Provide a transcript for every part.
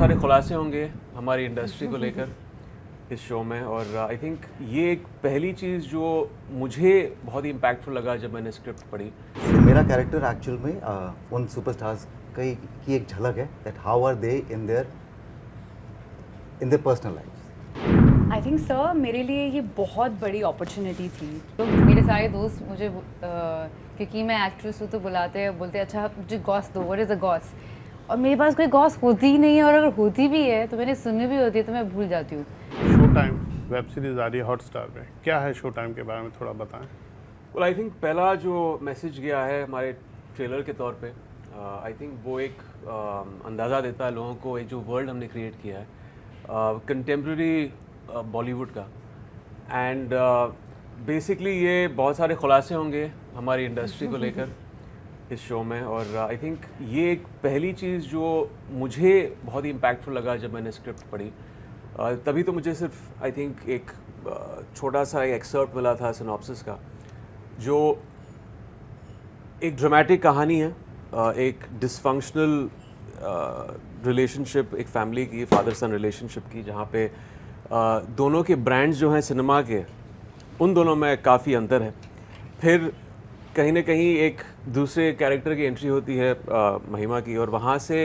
सारे खुलासे होंगे हमारी इंडस्ट्री को लेकर इस शो में, और आई थिंक ये एक पहली चीज़ जो मुझे बहुत ही इम्पैक्टफुल लगा जब मैंने स्क्रिप्ट पढ़ी। मेरा कैरेक्टर एक्चुअल में उन सुपरस्टार्स की एक झलक है, that how are they in their personal life. I think sir मेरे लिए ये बहुत बड़ी अपॉर्चुनिटी थी। तो मेरे सारे दोस्त मुझे क्योंकि मैं एक्ट्रेस हूँ तो बुलाते हैं, बोलते हैं अच्छा मुझे गॉस दो, व्हाट इज़ अ गॉस। और मेरे पास कोई गॉस होती ही नहीं है, और अगर होती भी है तो मैंने सुनी भी होती है तो मैं भूल जाती हूँ। शो टाइम वेब सीरीज आ रही है हॉटस्टार पे, क्या है शो टाइम के बारे में थोड़ा बताएं। वेल आई थिंक पहला जो मैसेज गया है हमारे ट्रेलर के तौर पे, आई थिंक वो एक अंदाज़ा देता है लोगों को, एक जो वर्ल्ड हमने क्रिएट किया है कंटेम्प्रेरी बॉलीवुड का। एंड बेसिकली ये बहुत सारे खुलासे होंगे हमारी इंडस्ट्री को लेकर इस शो में, और आई थिंक ये एक पहली चीज़ जो मुझे बहुत ही इम्पैक्टफुल लगा जब मैंने स्क्रिप्ट पढ़ी। तभी तो मुझे सिर्फ आई थिंक एक छोटा सा एक एक्सर्प्ट मिला था सिनॉप्सिस का, जो एक ड्रामेटिक कहानी है, एक डिसफंक्शनल रिलेशनशिप, एक फैमिली की, फादर सन रिलेशनशिप की, जहाँ पे दोनों के ब्रांड्स जो हैं सिनेमा के, उन दोनों में काफ़ी अंतर है। फिर कहीं ना कहीं एक दूसरे कैरेक्टर की एंट्री होती है महिमा की, और वहाँ से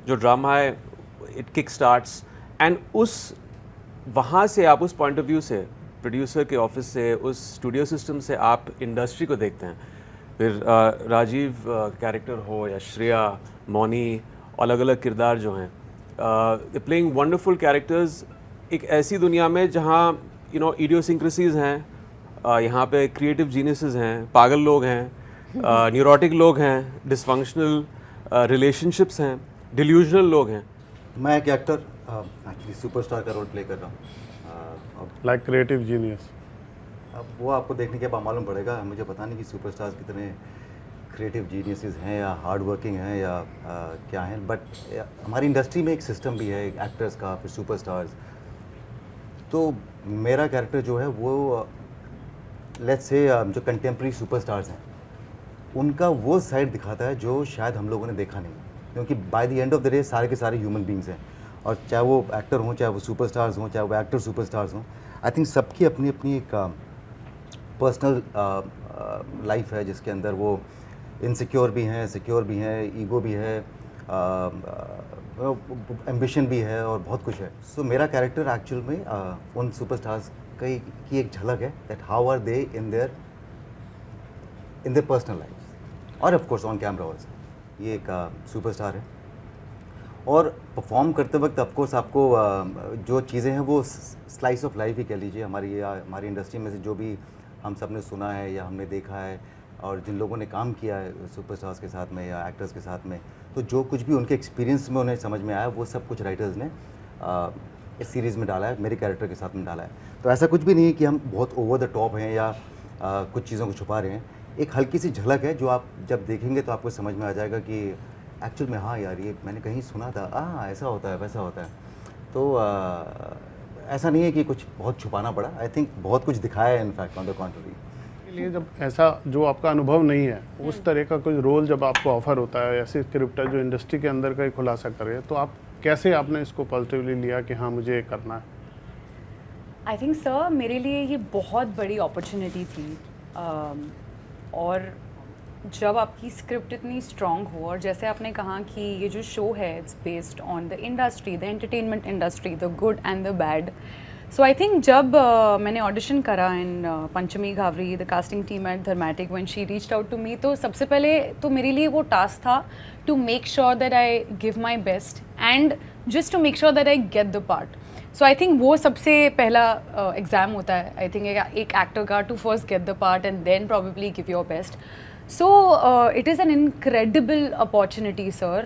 जो ड्रामा है इट किक स्टार्ट्स, एंड वहाँ से आप उस पॉइंट ऑफ व्यू से, प्रोड्यूसर के ऑफिस से, उस स्टूडियो सिस्टम से आप इंडस्ट्री को देखते हैं। फिर राजीव कैरेक्टर हो या श्रेया, मौनी, अलग अलग किरदार जो हैं, प्लेइंग वंडरफुल कैरेक्टर्स एक ऐसी दुनिया में जहाँ यू नो इडियोसिंक्रेसीज हैं, यहाँ पे क्रिएटिव जीनियसेस हैं, पागल लोग हैं, न्यूरोटिक लोग हैं, डिसफंक्शनल रिलेशनशिप्स हैं, डिल्यूजनल लोग हैं। मैं एक एक्टर एक्चुअली सुपरस्टार का रोल प्ले कर रहा हूँ। लाइक क्रिएटिव जीनियस, अब वो आपको देखने के बाद मालूम पड़ेगा। मुझे पता नहीं कि सुपरस्टार्स कितने क्रिएटिव जीनियसेस हैं या हार्ड वर्किंग हैं या क्या हैं, बट हमारी इंडस्ट्री में एक सिस्टम भी है एक्टर्स का, फिर सुपरस्टार्स। तो मेरा कैरेक्टर जो है वो लेट्स से जो कंटेम्प्रेरी सुपरस्टार्स हैं उनका वो साइड दिखाता है जो शायद हम लोगों ने देखा नहीं, क्योंकि by the end of the day सारे के सारे ह्यूमन बींग्स हैं, और चाहे वो एक्टर हों, चाहे वो सुपरस्टार्स हों, चाहे वो एक्टर सुपरस्टार्स हों, आई थिंक सबकी अपनी अपनी एक पर्सनल लाइफ है जिसके अंदर वो इनसिक्योर भी हैं, सिक्योर भी हैं, ईगो भी है, एम्बिशन भी है, और बहुत कुछ है। सो मेरा कैरेक्टर एक्चुअल में उन सुपरस्टार्स की एक झलक है, that how are they in their personal life, और of course on camera also. ये एक सुपरस्टार है, और परफॉर्म करते वक्त ऑफ कोर्स आपको जो चीज़ें हैं वो स्लाइस ऑफ लाइफ ही कह लीजिए, हमारी इंडस्ट्री में से जो भी हम सब ने सुना है या हमने देखा है, और जिन लोगों ने काम किया है सुपरस्टार्स के साथ में या एक्टर्स के साथ में, तो जो कुछ भी उनके एक्सपीरियंस में उन्हें समझ में आया वो सब कुछ राइटर्स ने इस सीरीज़ में डाला है, मेरे कैरेक्टर के साथ में डाला है। तो ऐसा कुछ भी नहीं है कि हम बहुत ओवर द टॉप हैं या कुछ चीज़ों को छुपा रहे हैं। एक हल्की सी झलक है जो आप जब देखेंगे तो आपको समझ में आ जाएगा कि एक्चुअल में हाँ यार ये मैंने कहीं सुना था, ऐसा होता है, वैसा होता है। तो ऐसा नहीं है कि कुछ बहुत छुपाना पड़ा, आई थिंक बहुत कुछ दिखाया है इनफैक्ट ऑन द कॉन्ट्ररी। लिए जब ऐसा जो आपका अनुभव नहीं है उस तरह का कोई रोल जब आपको ऑफर होता है, ऐसी स्क्रिप्ट है जो इंडस्ट्री के अंदर का ही खुलासा करे, तो आप कैसे आपने इसको पॉजिटिवली लिया कि हाँ मुझे ये करना है? आई थिंक सर मेरे लिए ये बहुत बड़ी अपॉर्चुनिटी थी, और जब आपकी स्क्रिप्ट इतनी स्ट्रॉन्ग हो, और जैसे आपने कहा कि ये जो शो है it's based on the industry, the entertainment industry, the good and the bad. So I think जब मैंने ऑडिशन करा in Panchami Ghavri, the casting team at Dharmatic, when she reached out to me, तो सबसे पहले तो मेरे लिए वो टास्क था to make sure that I give my best and just to make sure that I get the part. So I think वो सबसे पहला एग्ज़ाम होता है आई थिंक एक एक्टर का, to first get the part and then probably give your best. So it is an incredible opportunity, sir,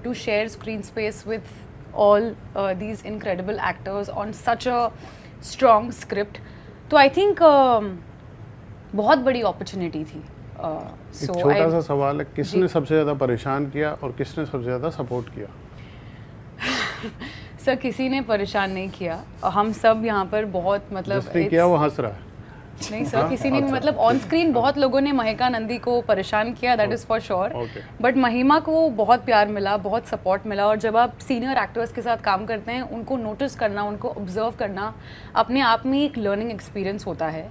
to share screen space with all these incredible actors on such a strong script. तो I think बहुत बड़ी opportunity थी। एक छोटा सा सवाल है, किसने सबसे ज़्यादा परेशान किया और किसने सबसे ज़्यादा सपोर्ट किया? सर किसी ने परेशान नहीं किया, हम सब यहाँ पर बहुत मतलब जिसने किया वो हंस रहा है। नहीं सर, किसी ने भी मतलब ऑन स्क्रीन बहुत लोगों ने महिका नंदी को परेशान किया, that is for sure, Okay. But महिमा को बहुत प्यार मिला, बहुत सपोर्ट मिला। और जब आप सीनियर एक्टर्स के साथ काम करते हैं, उनको नोटिस करना, उनको ऑब्जर्व करना अपने आप में एक लर्निंग एक्सपीरियंस होता है।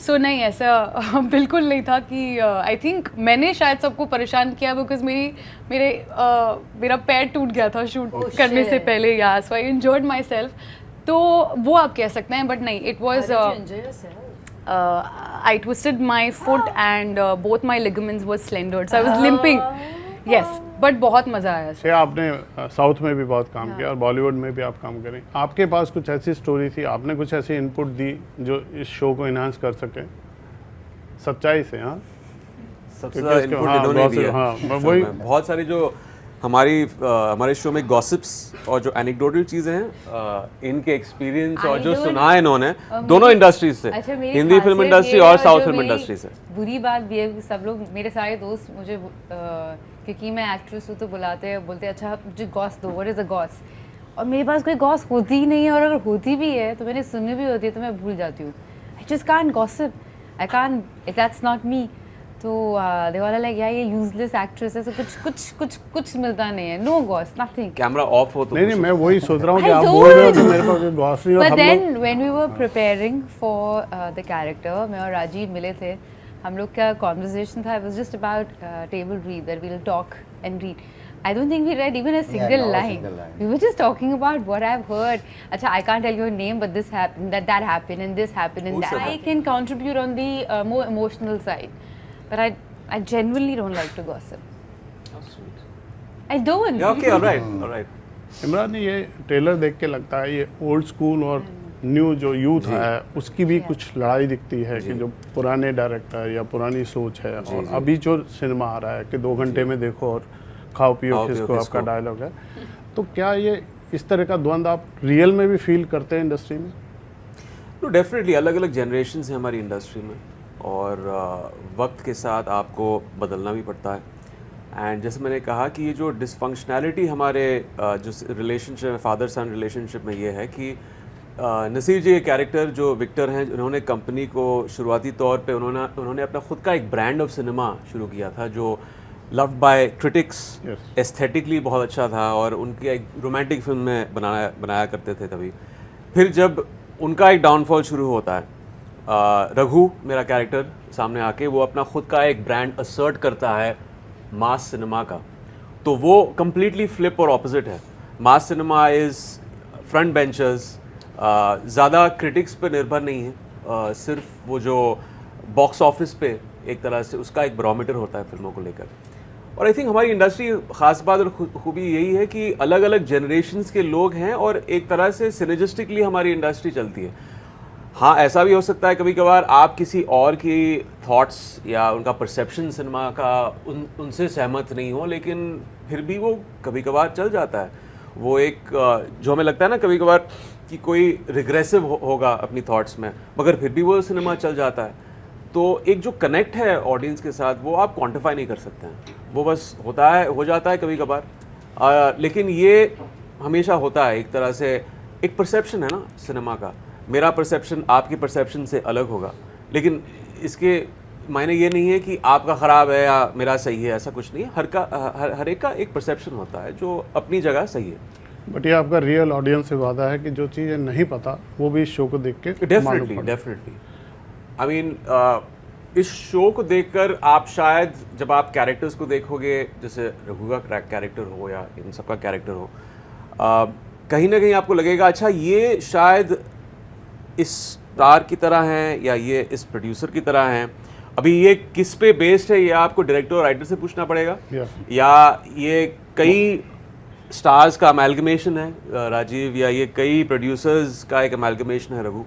सो नहीं, ऐसा बिल्कुल नहीं था कि आई थिंक मैंने शायद सबको परेशान किया बिकॉज मेरा पैर टूट गया था शूट करने से पहले, या सो आई एंजॉयड माई सेल्फ। तो वो आप कह सकते हैं, बट नहीं, it was I twisted my foot and both my ligaments were slendered, so I was limping. Yes, but बहुत मज़ा आया। से आपने साउथ में भी बहुत काम किया और बॉलीवुड में भी आप काम करें। आपके पास कुछ ऐसी स्टोरी थी, आपने कुछ ऐसी इनपुट दी जो इस शो को इन्हांस कर सके सच्चाई से? हाँ, सबसे क्योंकि ज़्यादा इसके- इनपुट हाँ, इन्होंने gossip, दिया हाँ, शो वही- में। बहुत सारी जो हमारे शो में गॉसिप्स और जो एनेक्डोटल चीज़ें हैं, इनके एक्सपीरियंस और जो सुना है इन्होंने दोनों इंडस्ट्रीज से, अच्छा, मेरी हिंदी फिल्म खासियत इंडस्ट्री ये और है, साउथ जो फिल्म मेरी इंडस्ट्री से। बुरी बात भी है कि सब लोग, मेरे सारे दोस्त मुझे क्योंकि मैं एक्ट्रेस हूँ तो बुलाते हैं, बोलते हैं अच्छा मुझे गॉस दो, व्हाट इज़ अ गॉस। और मेरे पास कोई गॉस होती ही नहीं है, और अगर होती भी है तो मैंने सुनी भी होती है तो मैं भूल जाती हूँ। I just can't gossip, I can't, that's not me. तो दे वाला लाइक यार ये यूजलेस एक्ट्रेस है, तो कुछ मिलता नहीं है, नो गॉस, नथिंग। कैमरा ऑफ हो तो नहीं, मैं वही सोच रहा हूँ कि I आप told बोल रहे हो कि you. मेरे पास कोई गॉस नहीं और But हम then लोग when we were preparing for the character, मैं और राजीव मिले थे, हम लोग का conversation था, it was just about table read, that we'll talk and read. I don't think we read even a single not a line. single line. We were just talking about what I've heard. Acha, I can't tell your name, but this happened, that happened, and this happened, and Who that. said I that? can contribute on the more emotional side, but I genuinely don't like to gossip. I don't. Yeah, okay, all right, all right. Imran, ये trailer देख के लगता है ये old school और new जो youth है उसकी भी कुछ लड़ाई दिखती है कि जो पुराने डायरेक्टर या पुरानी सोच है और अभी जो सिनेमा आ रहा है कि 2 घंटे में देखो और खाओ पियो किसको, आपका डायलॉग है। तो क्या ये इस तरह का द्वंद आप रियल में भी फील करते हैं इंडस्ट्री में? तो डेफिनेटली अलग अलग जनरेशन हैं हमारी इंडस्ट्री में, और वक्त के साथ आपको बदलना भी पड़ता है। एंड जैसे मैंने कहा कि ये जो डिसफंक्शनैलिटी हमारे जो रिलेशनशिप, फादर सन रिलेशनशिप में ये है कि नसीर जी, ये कैरेक्टर जो विक्टर हैं, उन्होंने कंपनी को शुरुआती तौर पे उन्होंने अपना खुद का एक ब्रांड ऑफ सिनेमा शुरू किया था जो लव्ड बाय क्रिटिक्स, एस्थेटिकली बहुत अच्छा था, और उनकी एक रोमांटिक फिल्म में बनाया करते थे। तभी फिर जब उनका एक डाउनफॉल शुरू होता है, रघु मेरा कैरेक्टर सामने आके वो अपना खुद का एक ब्रांड असर्ट करता है मास सिनेमा का, तो वो कम्प्लीटली फ्लिप और ऑपोजिट है। मास सिनेमा इज़ फ्रंट बेंचर्स, ज़्यादा क्रिटिक्स पे निर्भर नहीं है, सिर्फ वो जो बॉक्स ऑफिस पे एक तरह से उसका एक बैरोमीटर होता है फिल्मों को लेकर। और आई थिंक हमारी इंडस्ट्री ख़ास बात और खूबी यही है कि अलग अलग जनरेशन्स के लोग हैं और एक तरह से सिनेजिस्टिकली हमारी इंडस्ट्री चलती है। हाँ, ऐसा भी हो सकता है कभी कभार आप किसी और की थॉट्स या उनका परसेप्शन सिनेमा का उनसे सहमत नहीं हो, लेकिन फिर भी वो कभी कभार चल जाता है। वो एक जो हमें लगता है ना कभी कभार कि कोई रिग्रेसिव होगा अपनी थॉट्स में, मगर फिर भी वो सिनेमा चल जाता है। तो एक जो कनेक्ट है ऑडियंस के साथ वो आप क्वांटिफाई नहीं कर सकते हैं, वो बस हो जाता है कभी कभार। लेकिन ये हमेशा होता है, एक तरह से एक परसेप्शन है ना सिनेमा का। मेरा परसेप्शन आपकी परसेप्शन से अलग होगा, लेकिन इसके मायने ये नहीं है कि आपका ख़राब है या मेरा सही है, ऐसा कुछ नहीं है। हर एक का एक परसेप्शन होता है जो अपनी जगह सही है। बट ये आपका रियल ऑडियंस से वादा है कि जो चीज़ें नहीं पता वो भी इस शो को देख के डेफिनेटली आई मीन इस शो को देखकर आप शायद जब आप कैरेक्टर्स को देखोगे, जैसे रघु का कैरेक्टर हो या इन सब का कैरेक्टर हो, कहीं ना कहीं आपको लगेगा अच्छा ये शायद इस स्टार की तरह हैं या ये इस प्रोड्यूसर की तरह हैं। अभी ये किस पे बेस्ड है ये आपको डायरेक्टर और राइटर से पूछना पड़ेगा, या ये कई स्टार्स का अमेलगमेशन है राजीव, या ये कई प्रोड्यूसर्स का एक अमेलगमेशन है रघु,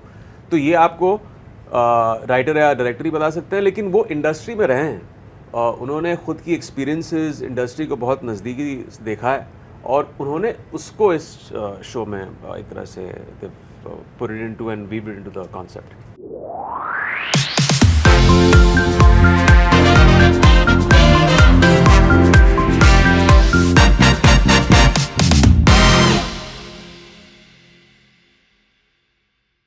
तो ये आपको राइटर या डायरेक्टर ही बता सकते हैं। लेकिन वो इंडस्ट्री में रहे हैं, उन्होंने खुद की एक्सपीरियंसेस इंडस्ट्री को बहुत नज़दीकी देखा है, और उन्होंने उसको इस शो में एक तरह से put it into and weave it into the concept.